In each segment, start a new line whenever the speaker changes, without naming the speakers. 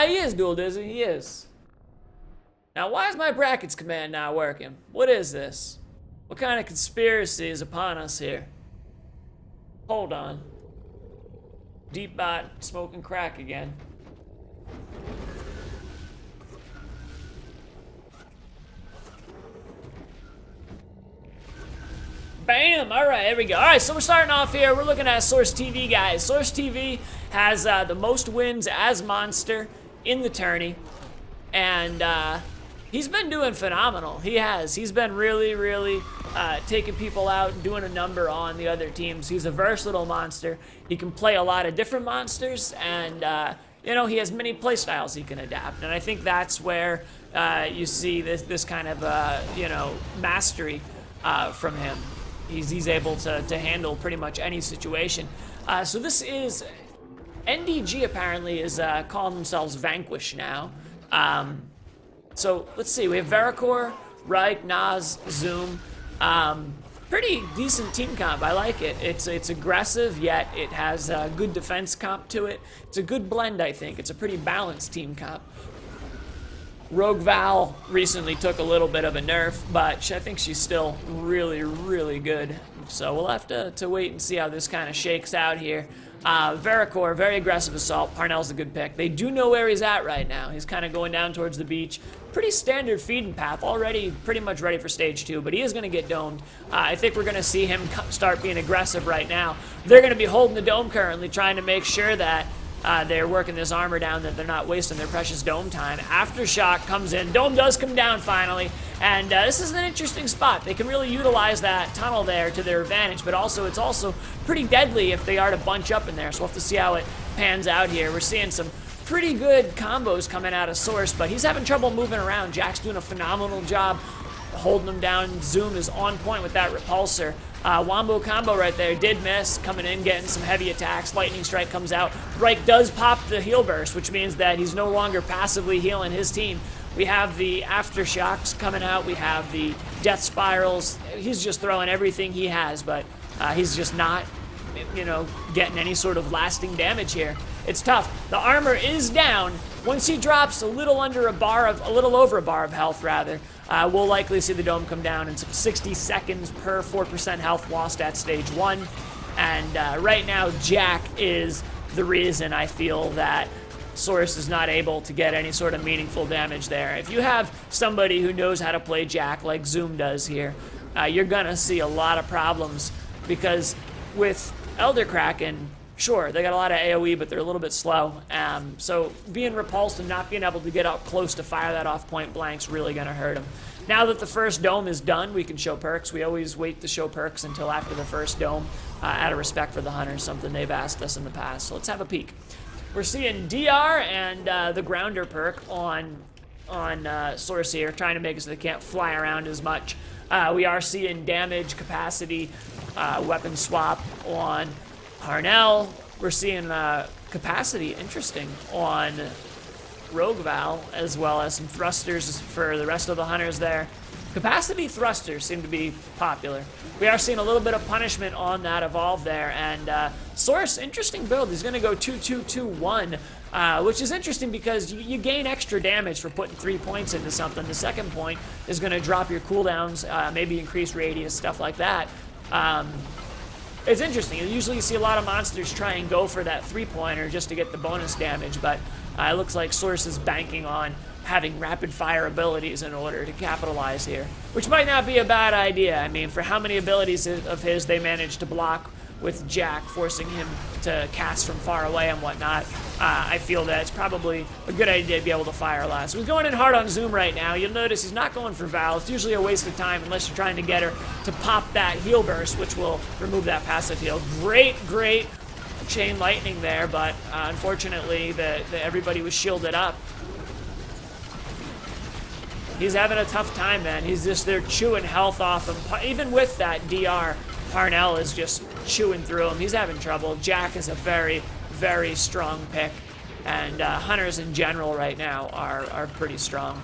He is dual dizzy, he is. Now, why is my brackets command not working? What is this? What kind of conspiracy is upon us here? Hold on. Deepbot smoking crack again. Bam! Alright, here we go. Alright, so we're starting off here. We're looking at Source TV, guys. Source TV has the most wins as Monster in the tourney. And he's been doing phenomenal. He has. He's been really taking people out and doing a number on the other teams. He's a versatile monster. He can play a lot of different monsters, and you know, he has many playstyles he can adapt. And I think that's where you see this kind of you know, mastery from him. He's able to handle pretty much any situation. So this is NDG apparently is calling themselves Vanquish now. So let's see, we have Veracor, Reich, Nas, Zoom. Pretty decent team comp, I like it. It's aggressive, yet it has a good defense comp to it. It's a good blend, I think. It's a pretty balanced team comp. Rogue Val recently took a little bit of a nerf, but I think she's still really good. So we'll have to wait and see how this kind of shakes out here. Veracor, very aggressive assault. Parnell's a good pick. They do know where he's at right now. He's kind of going down towards the beach. Pretty standard feeding path, already pretty much ready for stage 2, but he is going to get domed. I think we're going to see him start being aggressive right now. They're going to be holding the dome currently, trying to make sure that they're working this armor down, that they're not wasting their precious dome time. Aftershock comes in. Dome does come down finally, and this is an interesting spot. They can really utilize that tunnel there to their advantage, but also it's also pretty deadly if they are to bunch up in there, so we'll have to see how it pans out here. We're seeing some pretty good combos coming out of Source, but he's having trouble moving around. Jack's doing a phenomenal job holding him down. Zoom is on point with that repulsor. Wombo combo right there did miss, coming in, getting some heavy attacks. Lightning Strike comes out. Reich does pop the heal burst, which means that he's no longer passively healing his team. We have the Aftershocks coming out. We have the Death Spirals. He's just throwing everything he has, but he's just not, you know, getting any sort of lasting damage here. It's tough. The armor is down. Once he drops a little over a bar of health, rather, we'll likely see the dome come down in some 60 seconds per 4% health lost at stage 1. And right now, Jack is the reason I feel that Source is not able to get any sort of meaningful damage there. If you have somebody who knows how to play Jack like Zoom does here, you're gonna see a lot of problems, because with Elder Kraken, sure, they got a lot of AoE, but they're a little bit slow. So being repulsed and not being able to get up close to fire that off point blank's really going to hurt him. Now that the first dome is done, we can show perks. We always wait to show perks until after the first dome, out of respect for the hunters, something they've asked us in the past. So let's have a peek. We're seeing DR and the Grounder perk on Source here, trying to make it so they can't fly around as much. We are seeing damage, capacity, weapon swap on Parnell. We're seeing capacity, interesting, on Rogue Val, as well as some thrusters for the rest of the hunters there. Capacity thrusters seem to be popular. We are seeing a little bit of punishment on that evolve there, and Source, interesting build. He's going to go 2-2-2-1, which is interesting because you gain extra damage for putting 3 points into something. The second point is going to drop your cooldowns, maybe increase radius, stuff like that. It's interesting. Usually you see a lot of monsters try and go for that 3-pointer just to get the bonus damage, but it looks like Source is banking on having rapid fire abilities in order to capitalize here, which might not be a bad idea. I mean, for how many abilities of his they managed to block with Jack, forcing him to cast from far away and whatnot, I feel that it's probably a good idea to be able to fire less. So he's going in hard on Zoom right now. You'll notice he's not going for Val. It's usually a waste of time unless you're trying to get her to pop that heal burst, which will remove that passive heal. Great chain lightning there, but unfortunately everybody was shielded up. He's having a tough time, man. He's just there chewing health off him. Even with that DR, Parnell is just chewing through him. He's having trouble. Jack is a very strong pick, and hunters in general right now are pretty strong.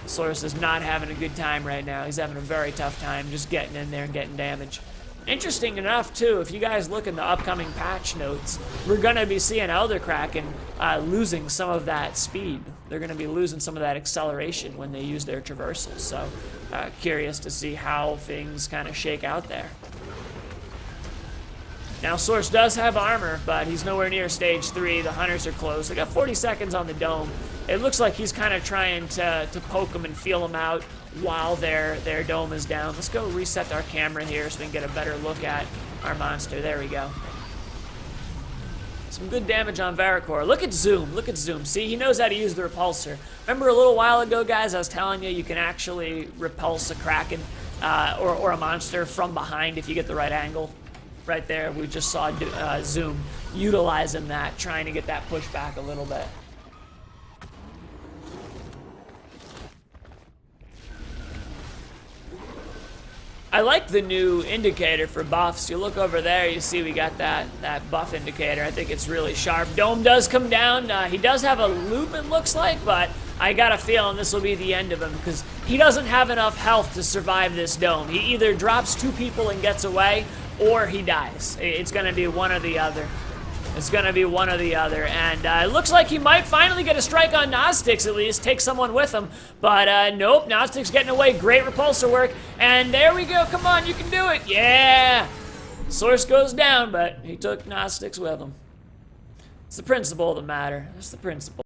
Source is not having a good time right now. He's having a very tough time just getting in there and getting damage. Interesting enough, too, if you guys look in the upcoming patch notes, we're going to be seeing Elder Kraken losing some of that speed. They're going to be losing some of that acceleration when they use their traversals. So, curious to see how things kind of shake out there. Now, Source does have armor, but he's nowhere near stage 3. The hunters are close. They got 40 seconds on the dome. It looks like he's kind of trying to poke them and feel them out while their dome is down. Let's go reset our camera here so we can get a better look at our monster. There we go. Some good damage on Varicor. Look at Zoom. Look at Zoom. See, he knows how to use the repulsor. Remember a little while ago, guys, I was telling you can actually repulse a Kraken or a monster from behind if you get the right angle? Right there, we just saw Zoom utilizing that, trying to get that pushback a little bit. I like the new indicator for buffs. You look over there, you see we got that buff indicator. I think it's really sharp. Dome does come down. He does have a loop, it looks like, but I got a feeling this will be the end of him because he doesn't have enough health to survive this dome. He either drops 2 people and gets away, or he dies. It's going to be one or the other. It's going to be one or the other. And it looks like he might finally get a strike on Gnostics at least, take someone with him. But nope, Gnostics getting away. Great repulsor work. And there we go. Come on, you can do it. Yeah! Source goes down, but he took Gnostics with him. It's the principle of the matter. It's the principle.